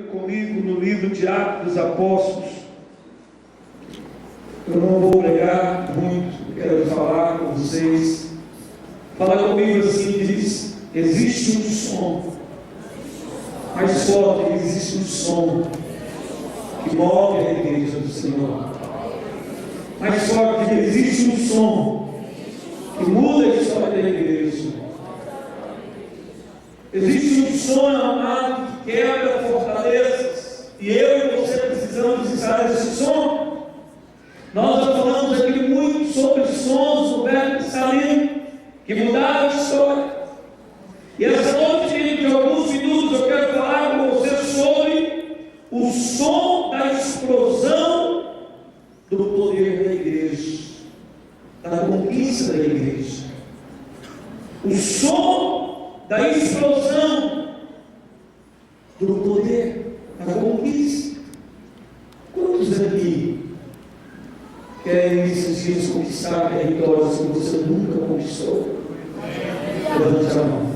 comigo no livro de Atos dos Apóstolos. Eu não vou pregar muito, quero falar com vocês. Fala comigo assim, diz: existe um som mais forte, existe um som que move a igreja do Senhor. Mais forte, existe um som que muda a história da igreja. Existe um som, amado, que quebra fortalezas, e eu e você precisamos estar nesse som. Nós já falamos aqui muito sobre sons do Velho Testamento que mudaram a história. E essa noite, dentro de alguns minutos, eu quero falar com você sobre o som da explosão do poder da igreja, da conquista da igreja. O som da explosão do poder da conquista. Quantos aqui querem nesses dias conquistar territórios que você nunca conquistou? Levante a mão.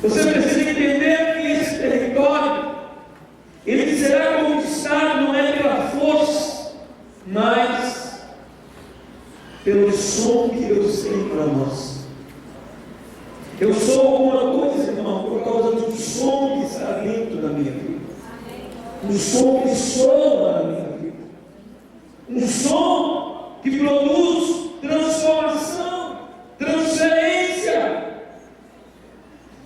Você precisa entender que esse território, ele será conquistado não é pela força, mas pelo som que Deus tem para nós. Eu sou alguma coisa, irmão, por causa do som que está dentro da minha vida. Um som que soa na minha vida. Um som que produz transformação, transferência.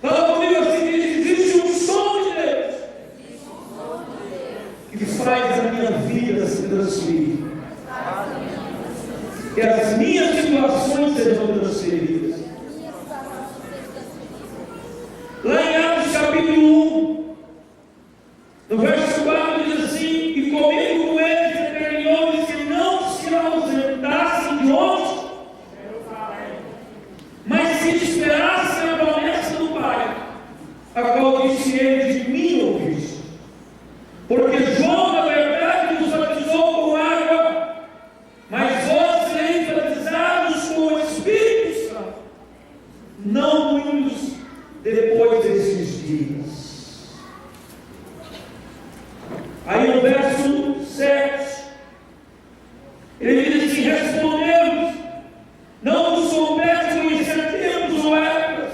Fala comigo assim, existe um som de Deus que faz a minha vida se transferir. Que as minhas situações sejam transferidas. Lá em Atos capítulo 1, no verso 4 diz assim: e comigo com eles determinou-lhes que não se ausentassem de onde? Mas se esperassem a promessa do Pai, a qual disse ele: de mim ouviste. Porque João, na verdade, nos batizou com água, mas vós sereis batizados com o Espírito Santo, não muitos depois desses dias. Aí no verso 7, ele diz assim: respondemos, não vos compete conhecer tempos ou épocas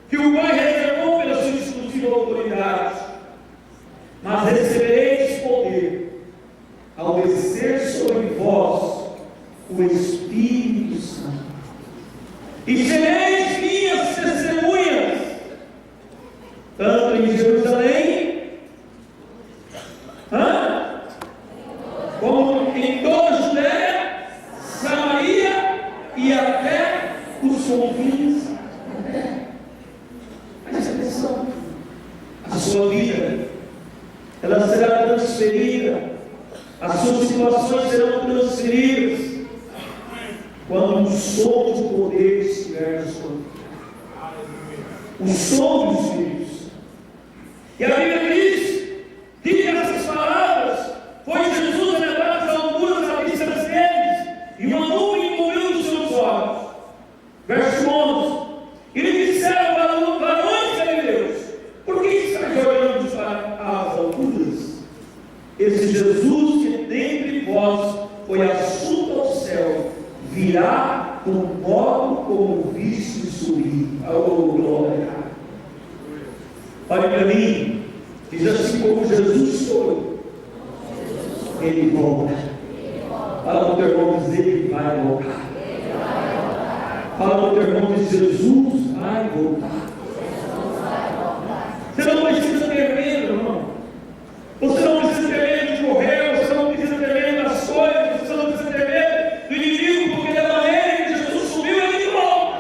que o Pai reservou pela sua exclusiva autoridade, mas recebereis poder ao descer sobre vós o Espírito Santo, e sereis minhas testemunhas, tanto em Jerusalém, como em toda a Judéia, Samaria e até os confins da terra. Preste atenção. A sua vida, ela será transferida, as suas situações serão transferidas quando o som de poder estiver na sua vida. O som dos filhos. E a Bíblia diz essas palavras: foi Jesus levado às alturas da vista deles, e uma nuvem encobriu os seus olhos. Verso 11: e lhe disseram: varões galileus, por que estáis olhando para as alturas? Esse Jesus que dentre vós foi assunto ao céu, virá do modo como viste subir. Oh, glória! Olhe para mim, diz assim: como Jesus foi, ele volta. Fala para o teu irmão, diz: ele vai voltar. Fala para o teu irmão, diz: Jesus vai voltar. Você não precisa ter medo, irmão. Você não precisa ter medo de morrer, você não precisa ter medo das coisas, você não precisa ter medo do inimigo, porque da maneira que Jesus subiu, ele volta.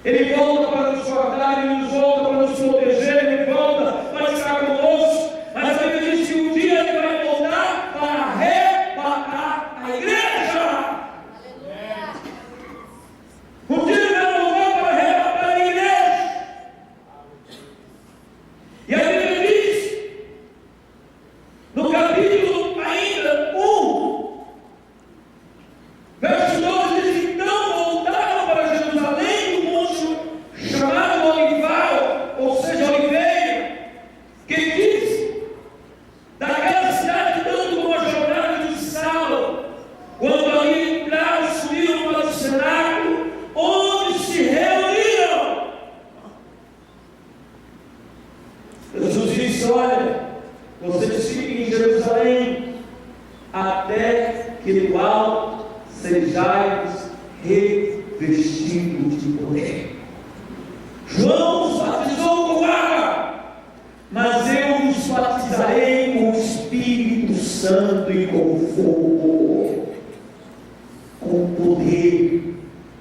Ele volta para nos guardar, ele nos volta para nos proteger, ele volta para estar conosco. Mas a Bíblia diz que um dia ele vai voltar para arrebatar a igreja. Um dia ele vai voltar para arrebatar a igreja. disse: olha, vocês fiquem em Jerusalém, até que do alto sejais revestidos de poder. João os batizou com água, mas eu os batizarei com o Espírito Santo e com fogo, com poder,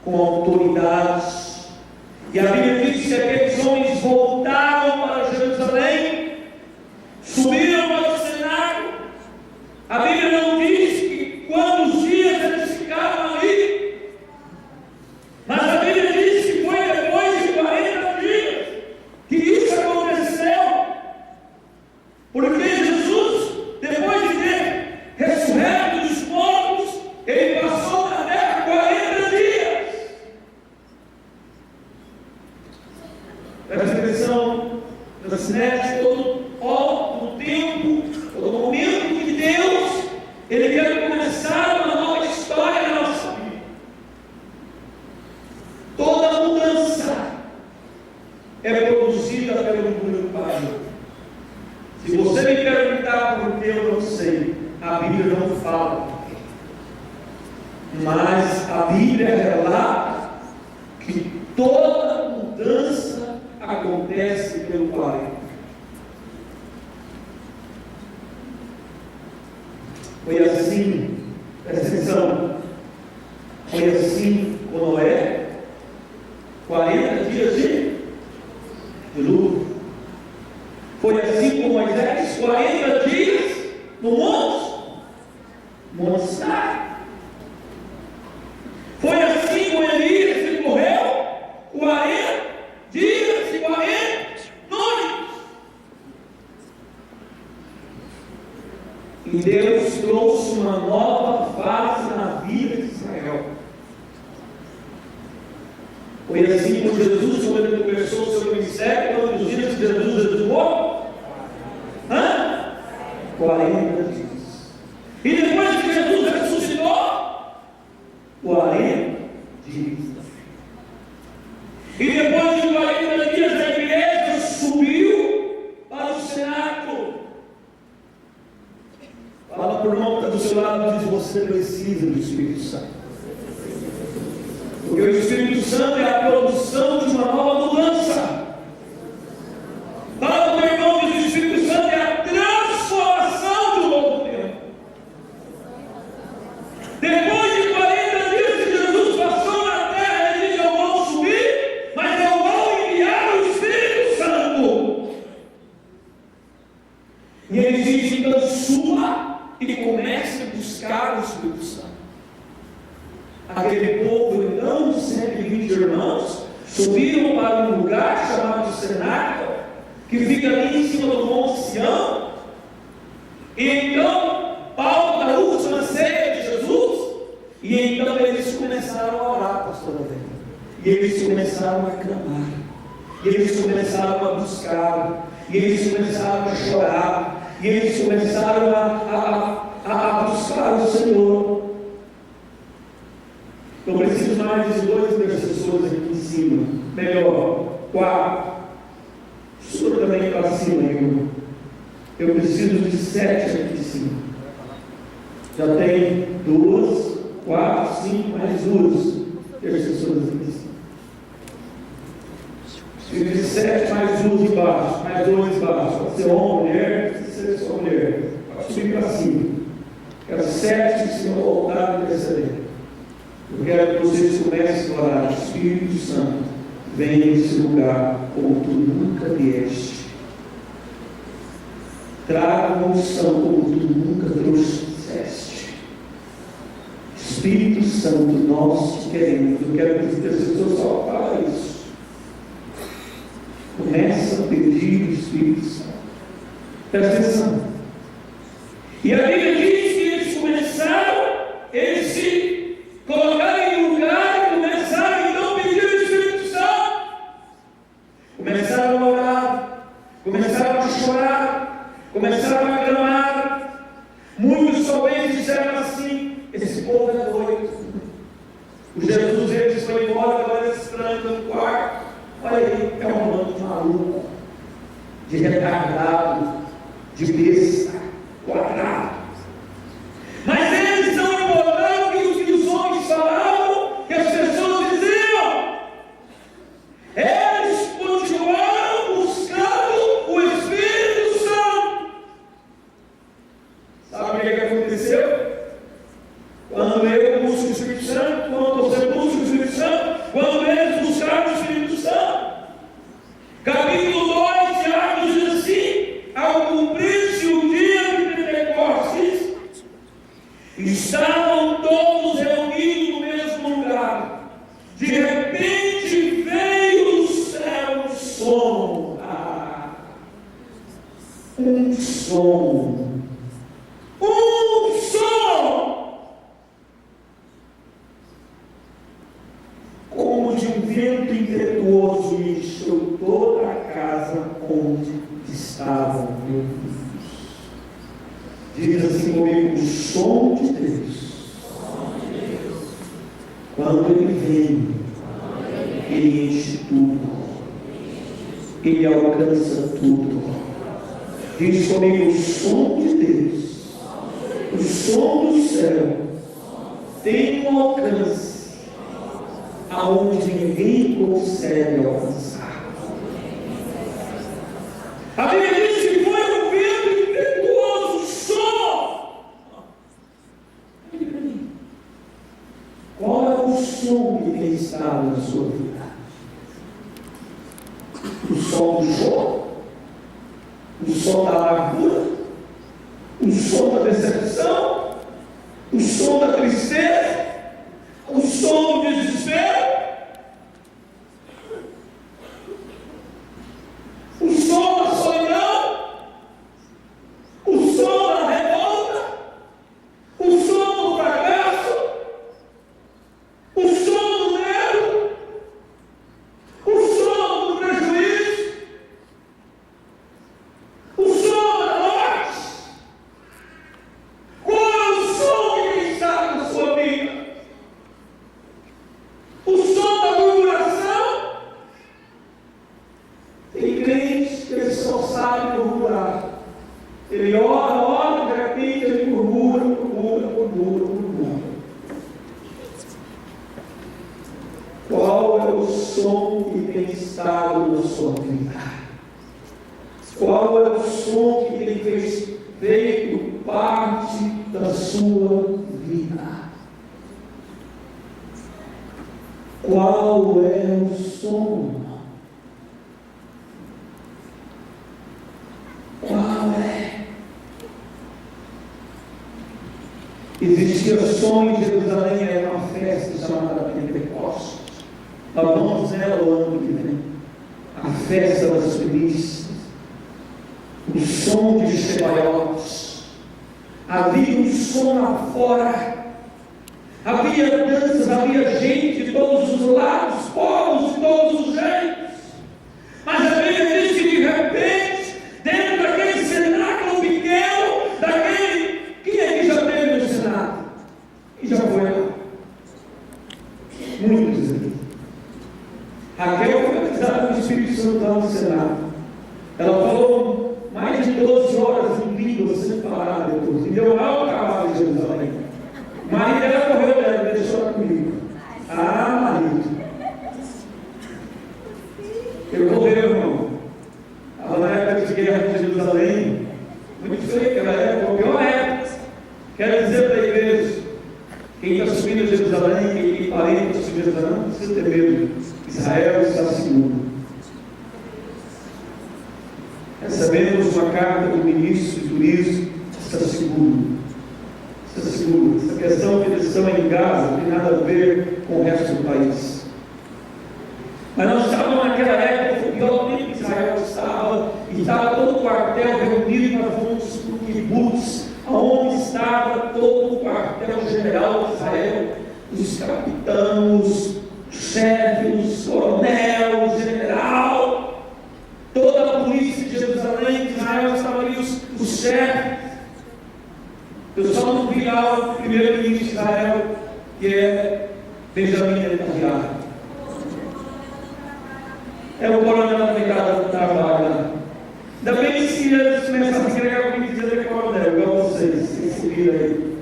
com autoridade. E a Bíblia diz que aqueles homens voltaram para Jerusalém, subiram para o cenáculo. A Bíblia não diz que quantos dias eles ficaram ali, mas a Bíblia diz que foi depois de 40 dias que isso aconteceu, porque Jesus, depois de ter ressurreto dos mortos, ele passou na terra 40 dias. Presta atenção, nessa net, todo tempo, todo momento que Deus, Ele quer começar uma nova história na nossa vida. Toda mudança é produzida pelo meu Pai. Se você me perguntar por que, eu não sei. A Bíblia não fala. Mas a Bíblia relata que toda mudança acontece pelo Pai. Foi assim, presta atenção, foi assim com Noé, 40 dias de dilúvio. Foi assim com Moisés, 40 dias no Monte Sinai. Foi assim com Elias, que morreu 40 dias e 40 noites. E Deus trouxe uma nova fase na vida de Israel. Foi assim com Jesus, quando ele começou o seu ministério, quantos dias que Jesus jejuou? 40 dias. E depois que Jesus ressuscitou, 40 dias. E depois de 40 dias, a igreja subiu para o cenáculo. Fala por irmão que está do seu lado e diz: você precisa do Espírito Santo. Porque o Espírito Santo é a produção de uma nova mudança. Fala para o irmão que o Espírito Santo é a transformação de um novo tempo. Depois de 40 dias que Jesus passou na terra, ele disse: eu vou subir, mas eu vou enviar o Espírito Santo. E ele diz: então suba e comece a buscar o Espírito Santo. Aquele povo, então, 120 irmãos, subiram para um lugar chamado cenáculo, que fica ali em cima do Monte Sião. E então, Paulo, na última ceia de Jesus, e então eles começaram a orar, pastor Adélio. E eles começaram a clamar, e eles começaram a buscar, e eles começaram a chorar, e eles começaram a buscar o Senhor. Eu preciso mais de 2 intercessores aqui em cima. Melhor, 4. Suba também para cima, irmão. Eu preciso de 7 aqui em cima. Já tem 2, 4, 5, mais 2 intercessores aqui em cima. Preciso de 7 mais 2 embaixo, mais 2 embaixo. Pode ser homem, mulher, precisa ser só mulher. Pode subir para cima. Quero 7 em cima do altar e interceder. Eu quero que vocês comecem a orar: Espírito Santo, vem nesse lugar como tu nunca vieste. Traga uma unção como tu nunca trouxeste. Espírito Santo, nós te queremos. Eu quero que os intercessores só falem isso. Começa a pedir o Espírito Santo. Presta atenção. E a Bíblia diz que eles começaram, eles se colocaram em lugar e começaram então a pedir o Espírito Santo. Começaram a orar, começaram a chorar, começaram a clamar. Muitos talvez disseram assim: esse povo é doido. O Jesus deles foi embora, agora eles trancam no quarto. Olha aí, é um bando de maluco, de retardado. de besta, quadrado. Mas eles não importavam que os homens falavam, que as pessoas diziam. Eles continuaram buscando o Espírito Santo. Sabe o que aconteceu? Quando eu busco o Espírito Santo, quando você busca o Espírito Santo, quando eles buscaram o Espírito Santo, capítulo 2 de Atos diz assim: ao cumprir-se o dia de Pentecostes, estavam todos reunidos no mesmo lugar. De repente veio do céu um som. Um som. Um som! Como de um vento impetuoso, e encheu toda a casa onde estavam reunidos. Diz assim comigo: o som de Deus. Quando ele vem, ele enche tudo, ele alcança tudo. Diz comigo: o som de Deus, o som do céu tem um alcance aonde ninguém consegue alcançar. A Bíblia diz que foi um vento impetuoso, som. Qual é o som que tem estado na sua vida? O som do choro? O som da amargura? O som da decepção? O som da tristeza? O som do desespero? O som da solidão? O som da revolta? O som do fracasso? O som do medo? O som do prejuízo? O som da morte? Qual é o som que tem estado na sua vida? O som da murmuração? Tem crente que ele só sabe murmurar. Ele ora, de repente ele murmura. Qual é o som que tem estado na sua vida? Qual é o som que tem feito parte da sua vida? Qual é o som? Qual é? Existia som em Jerusalém, era uma festa chamada Pentecostes. Nós vamos nela o ano que vem. A festa das primícias. O som de Chebaiotes. Havia um som lá fora. Havia danças, havia gente de todos os lados, povos de todos os jeitos. Mas a Bíblia diz que de repente, dentro daquele cenáculo pequeno, daquele. Quem é que já teve no Senado? E já foi lá? Muitos aqui. Raquel foi batizada no Espírito Santo lá no Senado. Ela falou mais de 12 horas em língua sem parar depois. E deu mal o cavalo de Jerusalém. O marido dela correu dela, deixou ela comigo. Ah, marido. Eu correu, irmão. Estava na época de guerra de Jerusalém. Muito feio aquela época, a pior época. Quero dizer para a igreja: quem está subindo a Jerusalém, quem tem parente para subir a Jerusalém, não precisa ter medo. Israel está seguro. Recebemos uma carta do ministro de turismo, está seguro. Está seguro. Essa questão de eles estão em Gaza não tem nada a ver com o resto do país. Mas nós estávamos naquela época, foi o pior tempo que Israel estava, e estava todo o quartel reunido, nós fomos para o kibbutz, onde estava todo o quartel-general de Israel, os capitães, chefes, coronel, general, toda a polícia de Jerusalém, de Israel, estavam ali os chefes. Eu só não vi lá o primeiro-ministro de Israel, que é Benjamin Netanyahu. É o coronel da brigada do trabalho. Ainda bem que eles começaram a agregar vocês, se vira aí.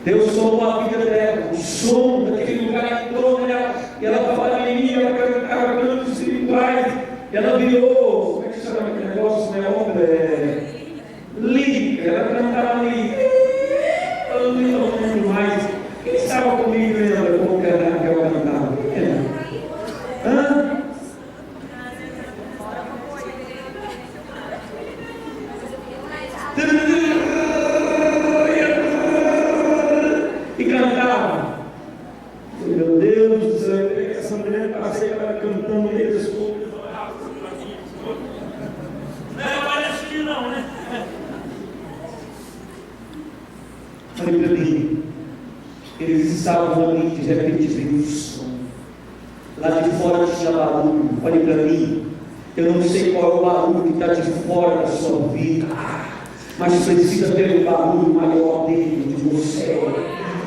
Deus somou a vida dela, o som daquele lugar entrou nela, e ela falava em mim, ela cantava cantos espirituais, e ela virou, como é que chama aquele negócio, né? Lírica, ela cantava lírica. Eu não lembro mais. Quem estava comigo lembra como que ela cantava? Quem era? Hã? E cantava. Meu Deus do céu, essa mulher passei ela cantando meio escuro. Não parece que não, né? Falei para mim, eles estavam ali, de repente veio um som. Lá de fora tinha barulho. Olhe para mim, eu não sei qual é o barulho que está de fora da sua vida, mas precisa ter um barulho maior dentro de você.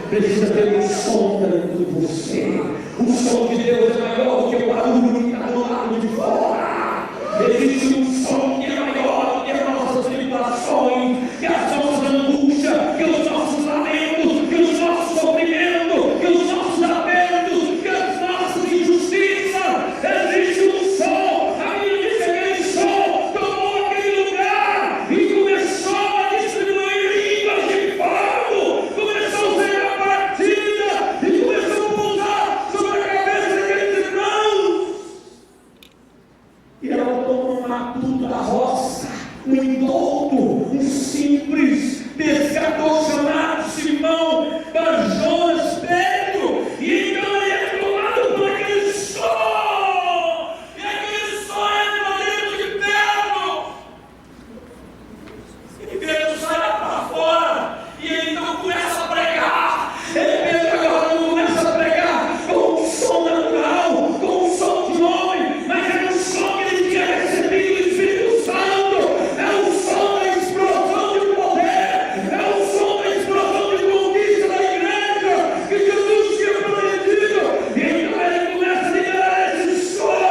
Precisa ter um som dentro de você. O som de Deus é maior do que o barulho que está do lado de fora. Existe um som que é maior do que as nossas tribulações, que as nossas angústias, que os nossos lamentos, que os nossos sofrimentos, que os nossos apertos, que as nossas injustiças. Existe um som. A Bíblia diz que aquele som tomou aquele lugar e começou a distribuir línguas de fogo, começou a ser a partida e começou a pousar sobre a cabeça daqueles irmãos. E ela tomou um matuto da roça, um indulto, um simples pescador chamado Simão Barjonas Pedro, e então ele é tomado por aquele som, e aquele som entra dentro de Pedro, e Pedro sai lá para fora, e ele então começa a pregar. Pedro agora não começa a pregar com um som natural, com um som de homem, mas é um som que ele tinha recebido do Espírito Santo. É um som da explosão de poder, é um som da explosão de conquista da igreja que Jesus tinha prometido. E então ele começa a liberar esse som.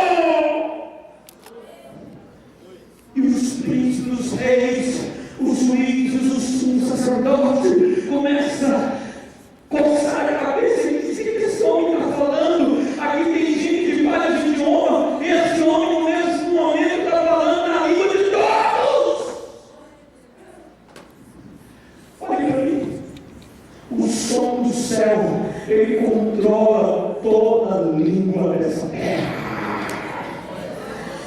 E os príncipes, os reis, os juízes, os sumos sacerdotes começam a coçar a cabeça e dizer que esse homem está falando. Aqui tem gente de vários idiomas, e esse homem no mesmo momento está falando na língua de todos. Olha para mim, o som do céu, ele controla toda a língua dessa terra.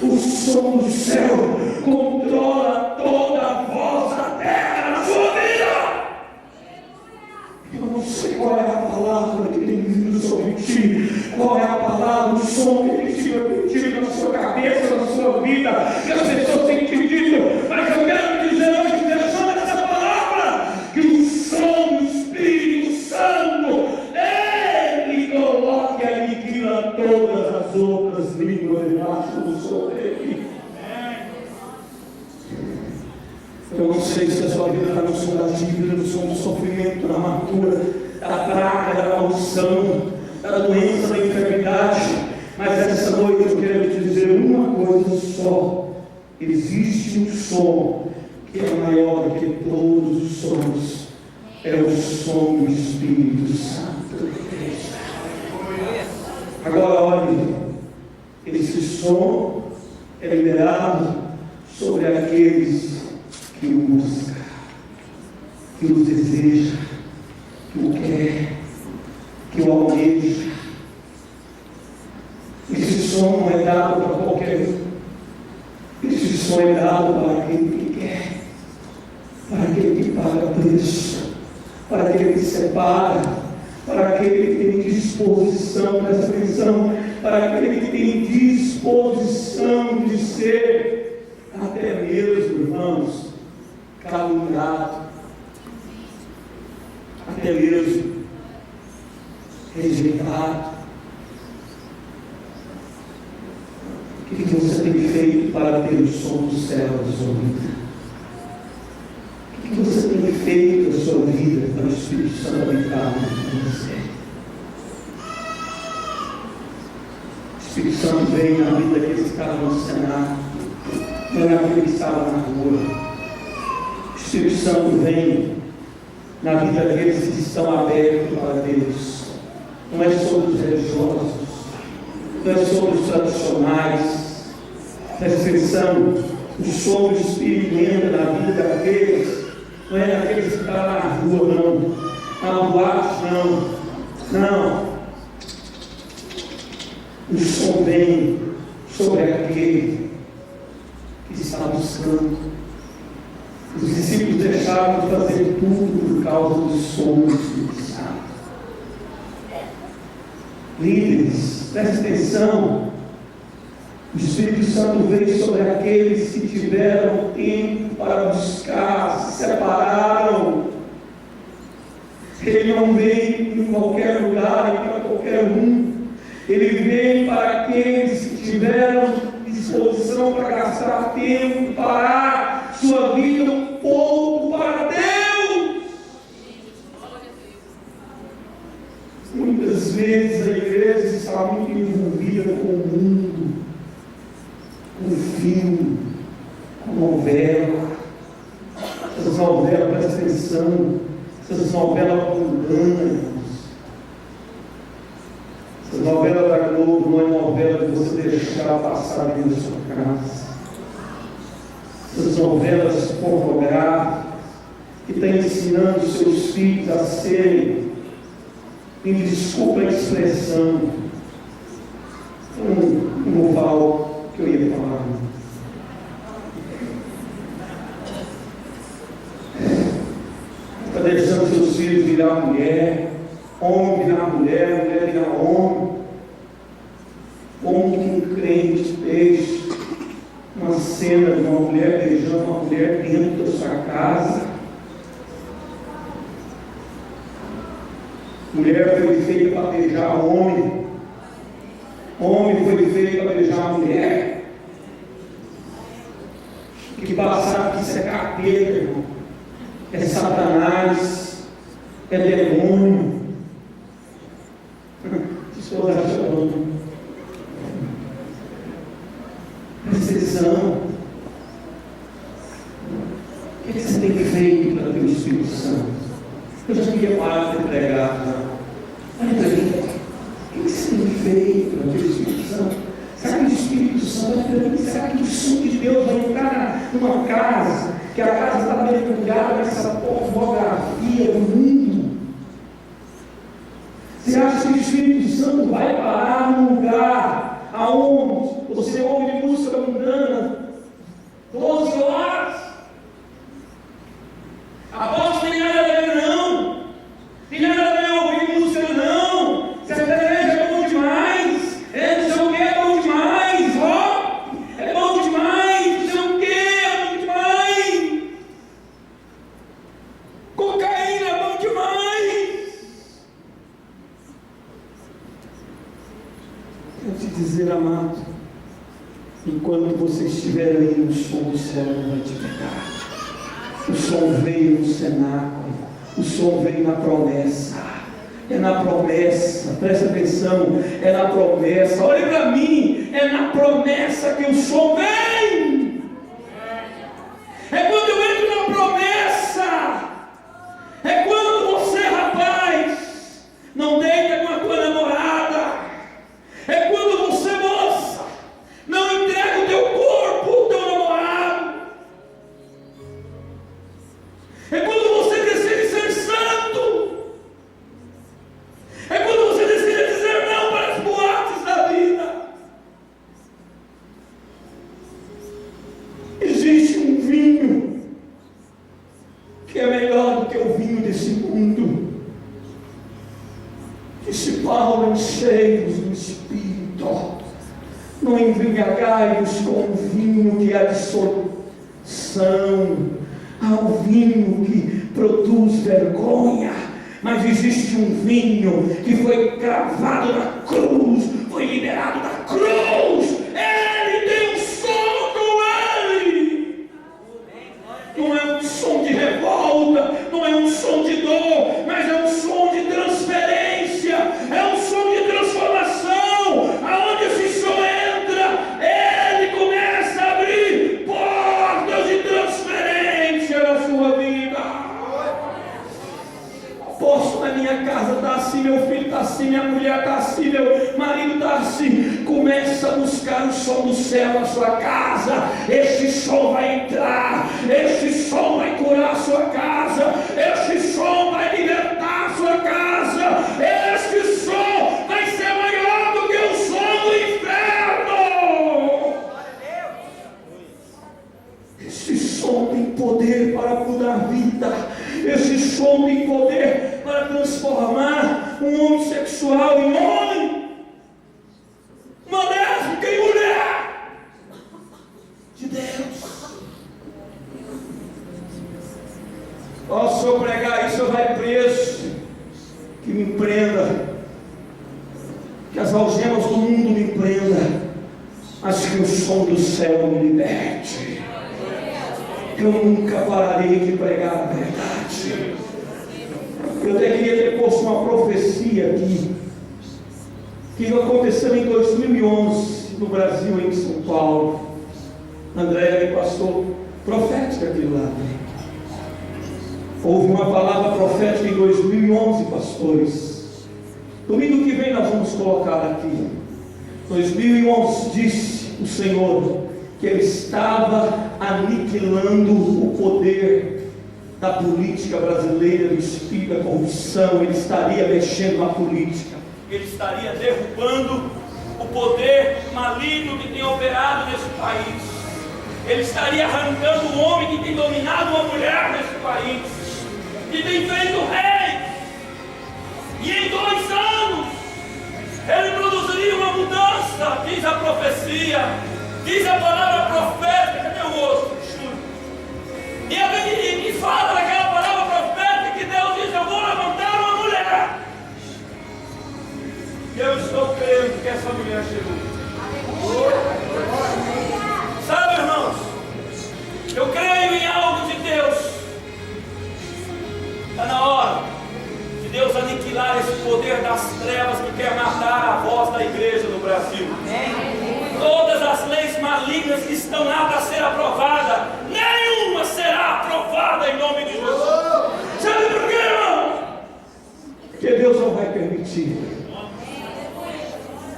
O som do céu controla toda a voz da terra na sua vida. Eu não sei qual é a palavra que tem vindo sobre ti, qual é a palavra, o som que tem sido repetido na sua cabeça, na sua vida, que as pessoas têm te dito, mas eu quero dizer hoje, pensando nessa palavra, que o som do Espírito Santo, ele coloca e aniquila todas as outras línguas debaixo do som dele. Eu não sei se a sua vida está no som da dívida, no som do sofrimento, da amargura, da praga, da maldição, da doença, da enfermidade, mas essa noite eu quero te dizer uma coisa só: existe um som que é maior do que todos os sons, é o som do Espírito Santo. Agora olhe, esse som é liberado sobre aqueles que o busca, que o deseja, que o quer, que o almeja. Esse som não é dado para qualquer um. Esse som é dado para aquele que quer, para aquele que paga preço, para aquele que separa, para aquele que tem disposição, presta atenção, para aquele que tem disposição de ser, até mesmo, irmãos, caluniado, até mesmo rejeitado. O que você tem feito para ter o som do céu da sua vida? O que você tem feito da sua vida para o Espírito Santo habitar em você? O Espírito Santo vem na vida daqueles que estavam no cenário. não é aquele que estava na rua. O Espírito Santo vem na vida daqueles que estão abertos para Deus. Não é sobre os religiosos, não é sobre os tradicionais. Presta atenção, o som do Espírito entra na vida daqueles, não é daqueles que estão na rua, não, na boate, não. O som vem sobre aquele que está buscando. Os discípulos deixaram de fazer tudo por causa do som do Espírito Santo. Líderes, preste atenção. O Espírito Santo veio sobre aqueles que tiveram tempo para buscar, se separaram. Ele não veio em qualquer lugar e para qualquer um. Ele veio para aqueles que tiveram disposição para gastar tempo, parar sua vida um pouco para Deus. Muitas vezes a igreja está muito envolvida com o mundo, com filme, com novela. Essas novelas, presta atenção, essas novelas mundanas. Essa novela da Globo não é novela de você deixar passar dentro da sua casa. Essas novelas pornográficas que estão ensinando seus filhos a serem, me desculpa a expressão, eu não vou falar o que eu ia falar. Está deixando seus filhos virar mulher, homem virar mulher, mulher virar homem. Como que um crente deixa uma cena de uma mulher beijando uma mulher dentro da sua casa? Mulher foi feita para beijar homem. Homem foi feito para beijar mulher. Que passar que isso é capeta, irmão. É Satanás. É demônio. Estou achando. Precisão. O que você tem feito para ter o Espírito Santo? Eu já queria parar de pregar. Olha para mim. O que você tem feito para ter o Espírito Santo? Será que o Espírito Santo vai para mim? Será que o som de Deus vai entrar numa casa? Que a casa está mergulhada nessa pornografia do mundo? Você acha que o Espírito Santo vai parar num lugar aonde você ouve música mundana 12 horas? Após tem nada a ver, não. Tem nada a ver ouvir música, não. Se a igreja é bom demais, não sei o que é bom demais, ó. É bom demais, não sei o que é bom demais. Cocaína é bom demais. Quero te dizer, amado, enquanto você estiver aí, o som do céu não vai te pegar. O som veio no cenáculo, o som veio na promessa. É na promessa, presta atenção, é na promessa. Olhe para mim, é na promessa que o som vem. É quando eu entro na promessa. É quando você, rapaz, não deita com a tua namorada. É quando você, moça, não entrega o teu corpo ao teu namorado. É quando você decide ser santo. É quando você decide dizer não para as boates da vida. Existe um vinho que é melhor do que o vinho desse mundo. Disse Paulo, enchei-vos do Espírito, não embriagai-vos com o vinho que é dissolução, ao vinho que produz vergonha. Mas existe um vinho que foi cravado na cruz, foi liberado da cruz. Ele tem um som com ele. Não é um som de revolta, não é um som de dor, mas é um som de transferência, é um som de transformação. Aonde esse som entra, ele começa a abrir portas. chegar o som do céu na sua casa, este som vai entrar, este som vai curar a sua casa, este som vai libertar a sua casa, este som vai ser maior do que o som do inferno. Este som tem poder para mudar a vida, este som tem poder para transformar um homossexual em homem, uma lésbica em mulher de Deus. Se eu pregar isso, eu vai preso, que me prenda, que as algemas do mundo me prenda, mas que o som do céu me liberte. Eu nunca pararei de pregar a verdade. Eu até queria ter posto uma profecia aqui, que aconteceu em 2011 no Brasil, em São Paulo. André me passou profética aquilo lá. Houve uma palavra profética em 2011, pastores. Domingo que vem nós vamos colocar aqui. 2011 disse o Senhor que Ele estava aniquilando o poder da política brasileira, do espírito da corrupção. Ele estaria mexendo na política, Ele estaria derrubando o poder maligno que tem operado nesse país, Ele estaria arrancando o homem que tem dominado uma mulher nesse país, que tem feito rei, e em 2 anos Ele produziria uma mudança, diz a profecia, diz a palavra profética. Cadê o outro? E fala daquela palavra profética que Deus diz: eu vou levantar uma mulher. Eu estou crendo que essa mulher chegou. Sabe, irmãos, eu creio em algo de Deus. Está na hora de Deus aniquilar esse poder das trevas que quer matar a voz da igreja no Brasil. Todas as leis malignas que estão lá para ser aprovada, nenhuma será aprovada em nome de Jesus. Sabe por quê, irmão? Porque Deus não vai permitir.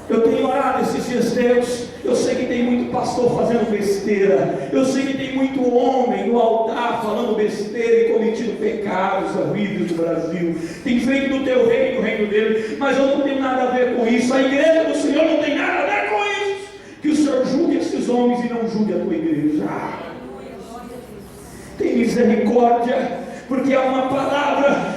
Eu tenho orado esses dias, Deus. Eu sei que tem muito pastor fazendo besteira, eu sei que tem muito homem no altar falando besteira e cometendo pecados horríveis no Brasil, tem feito do teu reino, do reino dele, mas eu não tenho nada a ver com isso. A igreja do Senhor não tem nada a ver com isso. Que o Senhor julgue esses homens e não julgue a tua igreja. Tem misericórdia, porque há uma palavra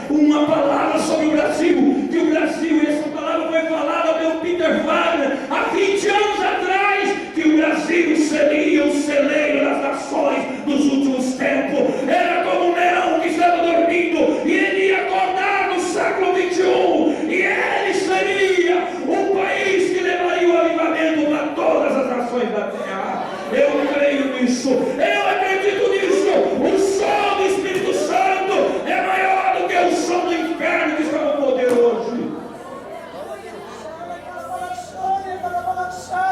sobre o Brasil, que o Brasil, e essa palavra foi falada pelo Peter Wagner há 20 anos atrás, que o Brasil seria o celeiro das nações dos últimos tempos. Era como um leão que estava dormindo, e ele ia acordar no século 21, e ele seria o país que levaria o avivamento para todas as nações da terra. Eu creio nisso, eu acredito nisso. O som do Espírito Santo é maior do que o som do inferno que está no poder hoje.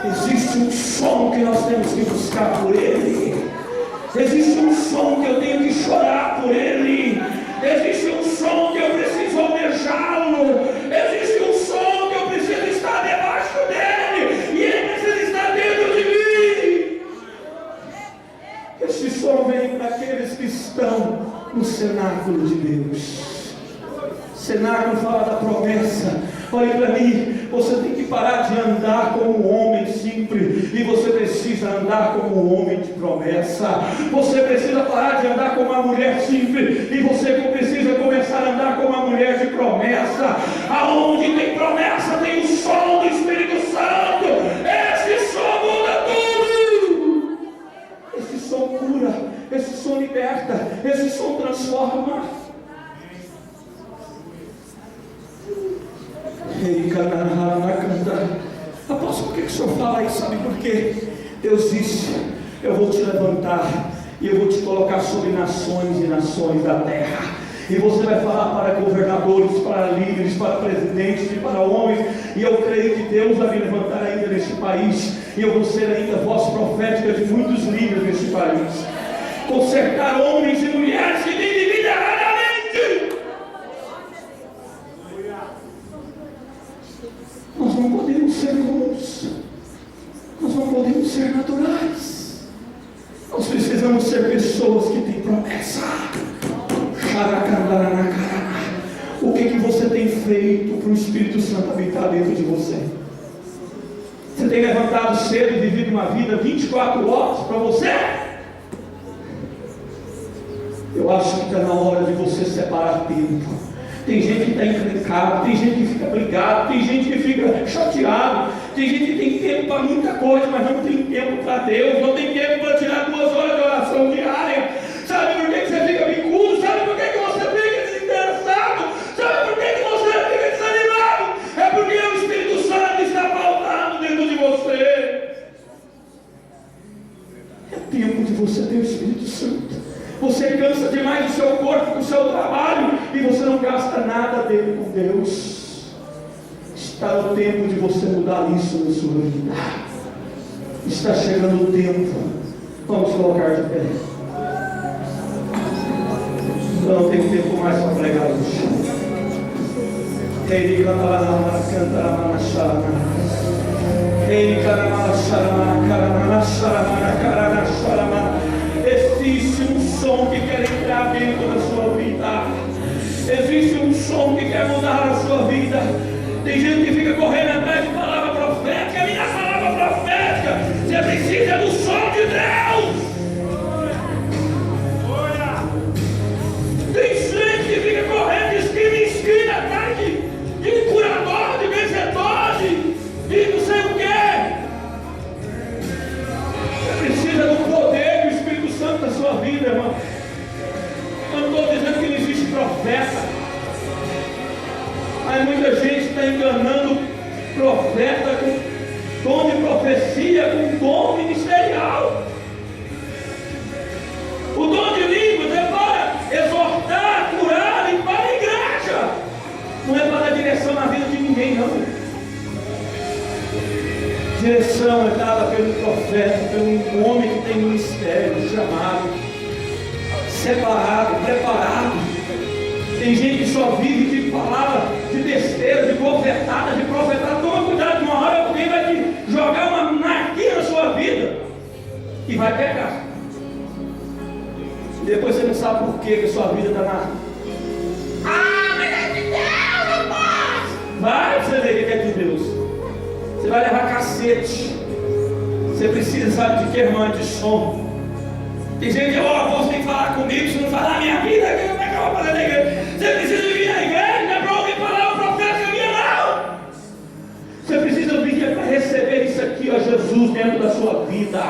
Existe um som que nós temos que buscar por Ele. Existe um som que eu tenho que chorar por Ele. Existe um som que eu preciso almejá-lo. Existe um som que eu preciso estar debaixo dele, e Ele precisa estar dentro de mim. Este som vem para aqueles que estão no cenáculo de Deus. Cenáculo fala da promessa. Olhe para mim, você tem que parar de andar como um homem simples, e você precisa andar como um homem de promessa. Você precisa parar de andar como uma mulher simples, e você precisa começar a andar como uma mulher de promessa. Aonde tem promessa, tem o som do Espírito Santo. Esse som muda tudo. Esse som cura, esse som liberta, esse som transforma. Apóstolo, por que o senhor fala isso? Sabe por quê? Deus disse: eu vou te levantar e eu vou te colocar sobre nações e nações da terra, e você vai falar para governadores, para líderes, para presidentes e para homens. E eu creio que Deus vai me levantar ainda neste país, e eu vou ser ainda voz profética de muitos líderes neste país, consertar homens e mulheres que têm vivido erradamente. Nós não podemos ser comuns, nós não podemos podemos ser naturais. Nós precisamos ser pessoas que têm promessa. O que você tem feito para o Espírito Santo habitar dentro de você? Você tem levantado cedo e vivido uma vida 24 horas para você? Eu acho que está na hora de você separar tempo. Tem gente que está encrencada, tem gente que fica brigado, tem gente que fica chateado, tem gente que tem tempo para muita coisa, mas não tem tempo para Deus, não tem tempo para tirar 2 horas de oração diária. Sabe por que você fica bicudo? Sabe por que você fica desinteressado? Sabe por que você fica desanimado? É porque o Espírito Santo está faltando dentro de você. É tempo de você ter o Espírito Santo. Você cansa demais do seu corpo, com o seu trabalho, e você não gasta nada dele com Deus. Está no tempo de você mudar isso na sua vida. Está chegando o tempo. Vamos colocar de pé. Eu não tenho tempo mais para pregar hoje. Ele existe um som que quer entrar dentro da sua vida. Existe um som que quer mudar a sua vida. Tem gente que fica correndo atrás de palavra profética. A minha palavra profética, você precisa do som de Deus. Tem gente que fica correndo de esquina em esquina atrás de curador, de vencedor, de não sei o quê. Você precisa do poder do Espírito Santo na sua vida, irmão. Eu não estou dizendo que não existe profeta, mas muita gente está enganando profeta com dom de profecia, com dom ministerial. O dom de línguas é para exortar, curar, limpar a igreja. Não é para dar direção na vida de ninguém, não. Direção é dada pelo profeta, pelo homem que tem ministério, chamado, separado, preparado. Tem gente que só vive de palavra, de besteira, de profetada. Toma cuidado, uma hora alguém vai te jogar uma narquinha na sua vida e vai pegar. Depois você não sabe por que a sua vida está na... mas é de Deus, não pode! Vai você ver o que é de Deus. Você vai levar cacete. Você precisa, sabe de que, irmã? De som. Tem gente que, você tem que falar comigo. Se não falar a minha vida, como é que eu vou fazer na igreja? Você precisa vir na igreja, não é para ouvir palavra profética minha, não. Você precisa vir para receber isso aqui, ó, Jesus, dentro da sua vida.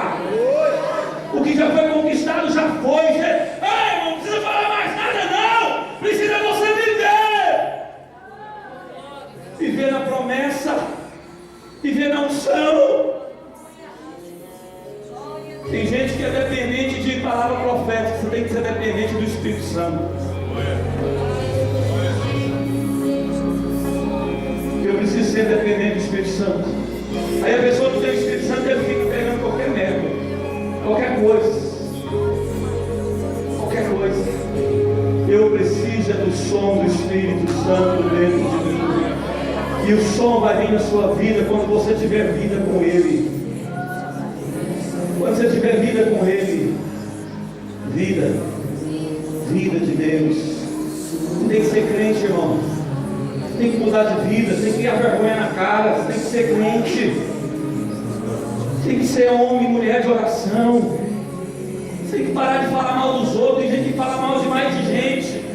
O que já foi conquistado, já foi. Não precisa falar mais nada, não. Precisa você viver. Viver na promessa. Viver na unção. Tem gente que é dependente de palavra profética. Você tem que ser dependente do Espírito Santo. Eu preciso ser dependente do Espírito Santo. Aí a pessoa não tem o Espírito Santo, ele fica pegando qualquer merda, qualquer coisa. Eu preciso do som do Espírito Santo dentro de mim. E o som vai vir na sua vida quando você tiver vida com Ele. Quando você tiver vida com Ele, vida de Deus. Você tem que ser crente, irmão. Você tem que mudar de vida. Você tem que criar vergonha na cara. Você tem que ser crente. Você tem que ser homem e mulher de oração. Você tem que parar de falar mal dos outros. Tem gente que fala mal demais de gente.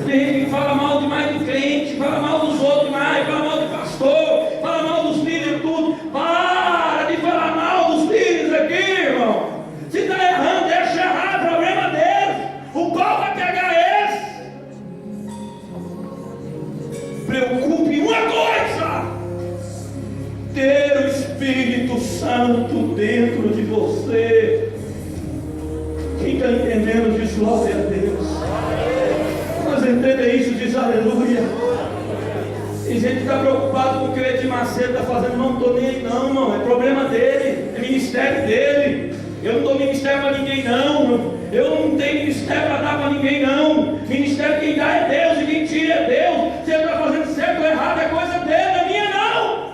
Tem gente que fala mal demais de crente. Fala mal dos outros demais. Fala mal de pastor. Fala mal dos líderes, tudo. Para de falar mal dos líderes aqui, irmão. Se está errando, deixa errar. O problema deles. O pau vai pegar eles. Preocupe em uma coisa: ter o Espírito Santo dentro de você. Quem está entendendo diz glória a Deus. Mas entenda isso, diz aleluia. Tem gente que está preocupado com o que o Edir Macedo está fazendo. Não estou nem aí não, irmão. É problema dele, é ministério dele. Eu não dou ministério para ninguém não. Eu não tenho ministério para dar para ninguém não. Ministério quem dá é Deus e quem tira é Deus. Se ele está fazendo certo ou errado é coisa dele, não é minha não.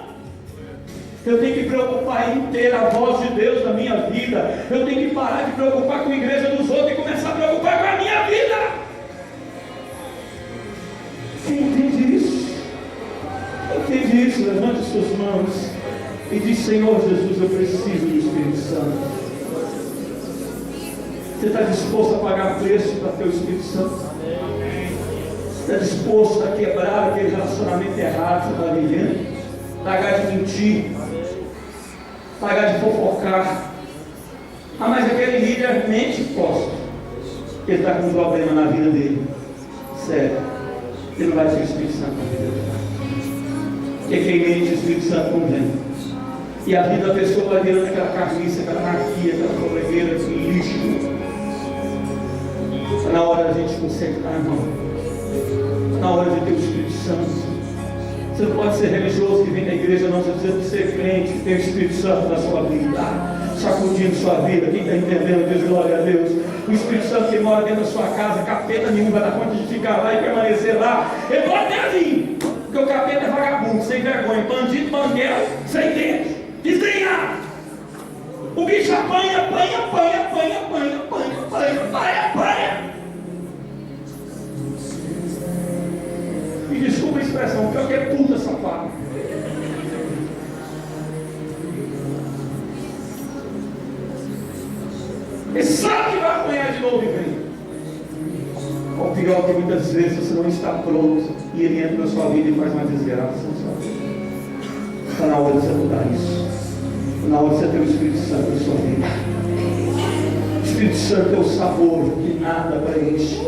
Eu tenho que preocupar preocupar em ter a voz de Deus na minha vida. Eu tenho que parar de preocupar com a igreja dos outros e começar a preocupar com a minha vida. Quem entende isso? Entende isso? Levante as suas mãos e diz: Senhor Jesus, eu preciso do Espírito Santo. Você está disposto a pagar preço para ter o Espírito Santo? Você está disposto a quebrar aquele relacionamento errado que você está vivendo? Pagar de mentir, pagar de fofocar. Ah, mas aquele líder mente, posso. Ele está com um problema na vida dele. Sério, ele não vai ter o Espírito Santo na vida dele. Porque quem mente, o Espírito Santo não vem. E a vida da pessoa vai virando aquela carniça, aquela anarquia, aquela problemeira, aquele lixo. Está na hora da gente concentrar, irmão. Está na hora de ter o Espírito Santo. Você não pode ser religioso que vem da igreja, não. Você precisa ser crente, que tem o Espírito Santo na sua vida, sacudindo sua vida. Quem está entendendo, diz glória a Deus. O Espírito Santo que mora dentro da sua casa, capeta nenhum vai dar conta de ficar lá e permanecer lá. Ele pode até vir, porque o capeta é vagabundo, sem vergonha, bandido, banguela, sem dente, desgrenhado. O bicho apanha. Me desculpa a expressão, pior que é puta safado. Ele sabe que vai apanhar de novo e vem. O pior é que muitas vezes você não está pronto e ele entra na sua vida e faz uma desgraça na sua vida. Está na hora de você mudar isso. Está na hora de você ter o Espírito Santo na sua vida. O Espírito Santo é o sabor que nada preenche.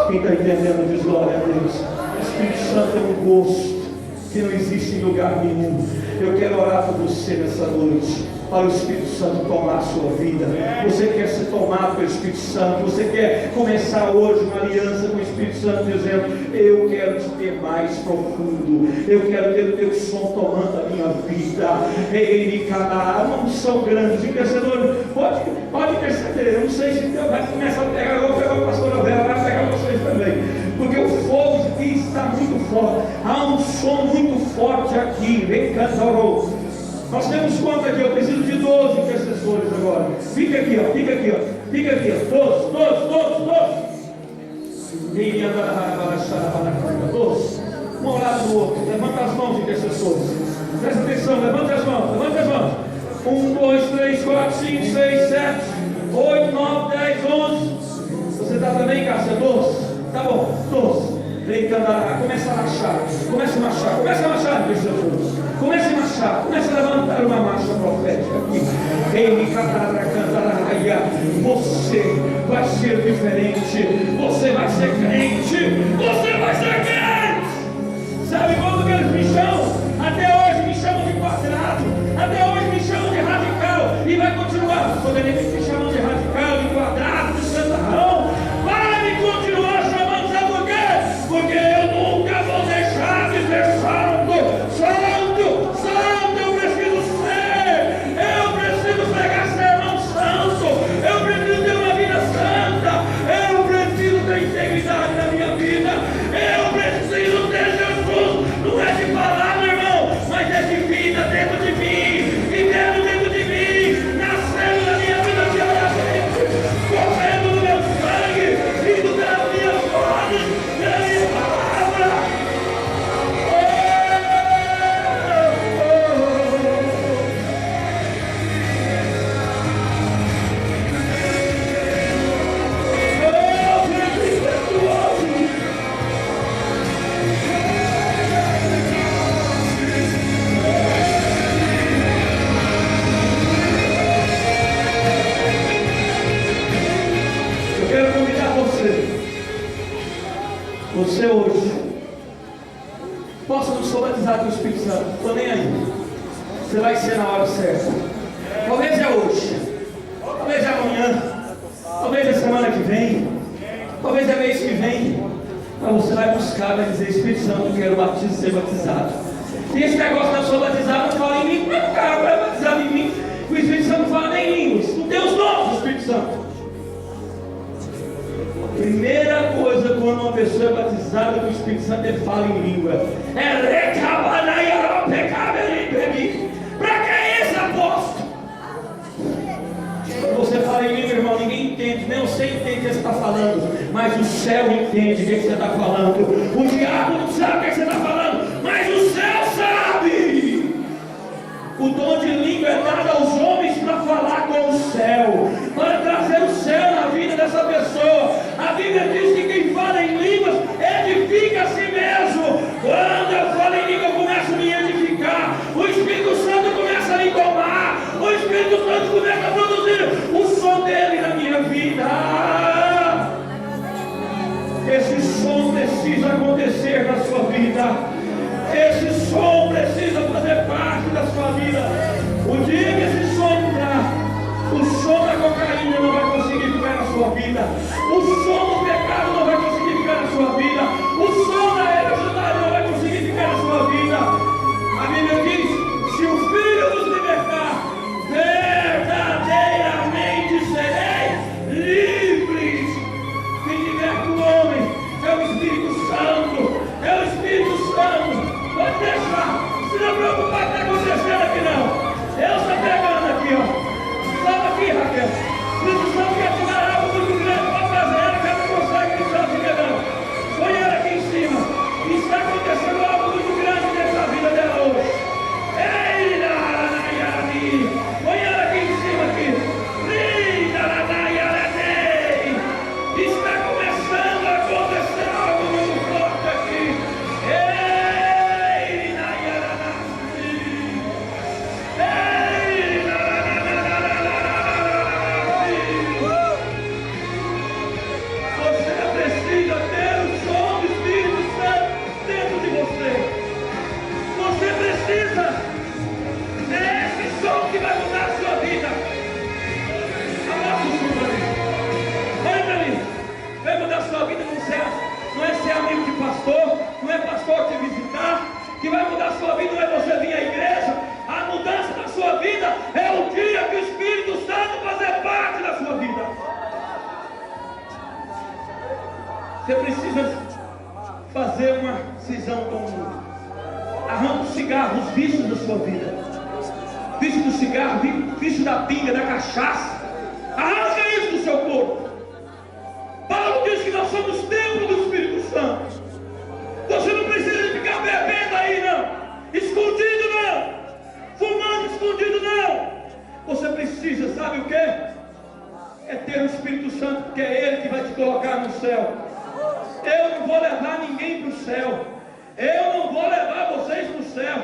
Quem está entendendo diz glória a Deus. O Espírito Santo é um gosto que não existe em lugar nenhum. Eu quero orar por você nessa noite, para o Espírito Santo tomar a sua vida. Você quer ser tomado pelo Espírito Santo, você quer começar hoje uma aliança com o Espírito Santo, dizendo: eu quero te ter mais profundo, eu quero ter o teu som tomando a minha vida. Ele cada uma unção grande, intercedor, pode perceber. Eu não sei se Deus vai começar a pegar, eu vou pegar o pastor Abel, vai pegar vocês também, porque o fogo aqui está muito forte. Há um som muito forte aqui. Vem cantar. Nós temos quanto aqui? Eu preciso de 12 intercessores agora. Fica aqui, ó. 12. Um ao lado do outro. Levanta as mãos, intercessores. Presta atenção, levanta as mãos. 1, 2, 3, 4, 5, 6, 7, 8, 9, 10, 11. Você está também, Cássia? 12. Tá bom, 12. Vem cantar, começa a marchar, intercessores. Comece a marchar, comece a levantar uma marcha profética aqui. Você vai ser diferente, você vai ser crente. Sabe quando que eles me chamam? Até hoje me chamam de quadrado, até hoje me chamam de radical, e vai continuar. Poderia me chamar de radical, de quadrado, de santarrão. Vai me continuar chamando, sabe por quê? Porque eu nunca vou deixar de ser santo. Eu preciso pregar sermão santo, eu preciso ter uma vida santa, eu preciso ter integridade na minha vida, eu preciso ter Jesus, não é de palavra, irmão, mas é de vida dentro de mim, vivendo dentro de mim, nascendo na minha vida diariamente, correndo no meu sangue, indo pelas minhas ordens, pela minha palavra. Você hoje possa não ser batizado com o Espírito Santo, estou nem aí. Você vai ser na hora certa. Talvez é hoje, talvez é amanhã, talvez é semana que vem, talvez é mês que vem. Mas você vai buscar, vai dizer: Espírito Santo, eu quero ser batizado. E esse negócio da sua batizada não fala em mim, como é que o cara vai batizar em mim? O Espírito Santo não fala nem em línguas, não tem os nomes do Espírito Santo. Primeira coisa quando uma pessoa é batizada com o Espírito Santo, ele fala em língua. Para que esse apóstolo? Quando você fala em língua, irmão, ninguém entende, nem você entende o que você está falando, mas o céu entende o que você está falando. O diabo não sabe o que você está falando, mas o céu sabe. O dom de língua é dado aos homens para falar com o céu, para trazer o céu na vida dessa pessoa. A Bíblia diz que quem fala em línguas edifica a si mesmo. Quando eu falo em língua, eu começo a me edificar. O Espírito Santo começa a me tomar. O Espírito Santo começa a produzir o som dele na minha vida. Esse som precisa acontecer na sua vida. Esse som precisa fazer parte da sua vida. O dia que esse som entrar, o som da cocaína não vai conseguir ficar na sua vida. O som do pecado não vai conseguir ficar na sua vida. O som da hereditariedade não vai conseguir ficar na sua vida. A Bíblia diz: se o Filho nos libertar, verdadeiramente sereis livres. Quem liberta o homem é o Espírito Santo. É o Espírito Santo. Pode deixar. Se não preocupar com o que está acontecendo aqui não. Eu estou pegando aqui, ó. Estava aqui, Raquel. O Espírito Santo quer te dar algo muito grande para fazer. Ela quer não consegue que está pegando. Põe ela aqui em cima. E está acontecendo algo muito grande nessa vida dela hoje. Ei, Narayani. Põe ela aqui em cima aqui. Está começando a acontecer algo muito forte aqui. Você precisa ter o som do Espírito Santo dentro de você. Você precisa. É esse som que vai mudar a sua vida. Abaixa o som para mim. Olha para mim. Vai mudar a sua vida não é ser amigo de pastor, não é pastor te visitar. Que vai mudar a sua vida não é você vir à igreja. A mudança da sua vida é o dia que o Espírito Santo fazer parte da sua vida. Você precisa fazer uma cisão com o mundo. Arranca os cigarros, os vícios da sua vida. Vício do cigarro, vício da pinga, da cachaça. Arranca isso do seu corpo. Paulo diz que nós somos templo do Espírito Santo. Você não precisa ficar bebendo aí não. Escondido não. Fumando escondido não. Você precisa, sabe o que? É ter o Espírito Santo, porque é Ele que vai te colocar no céu. Eu não vou levar ninguém para o céu. Eu não vou levar vocês para o céu.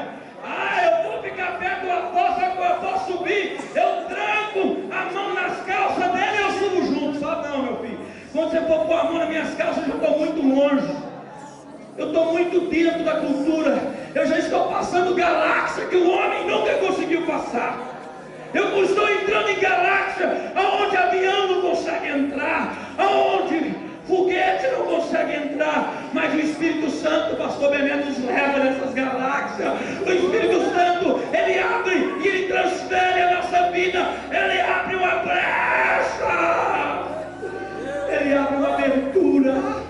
Eu vou ficar perto do apóstolo, quando eu posso subir, eu tranco a mão nas calças dele e eu subo junto. Sabe não, meu filho? Quando você for pôr a mão nas minhas calças, eu já estou muito longe. Eu estou muito dentro da cultura. Eu já estou passando galáxia que o homem nunca conseguiu passar. Eu estou entrando em galáxia aonde avião não consegue entrar, aonde foguete não consegue entrar, mas o Espírito Santo, pastor Bené, nos leva nessas galáxias. O Espírito Santo, ele abre e ele transfere a nossa vida. Ele abre uma brecha, ele abre uma abertura.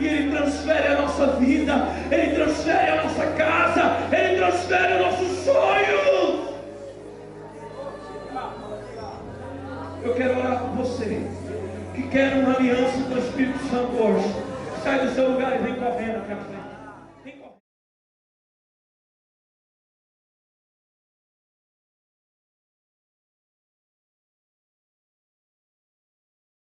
E Ele transfere a nossa vida, Ele transfere a nossa casa, Ele transfere os nossos sonhos. Eu quero orar por você que quer uma aliança com o Espírito Santo hoje. Sai do seu lugar e vem correndo aqui à frente.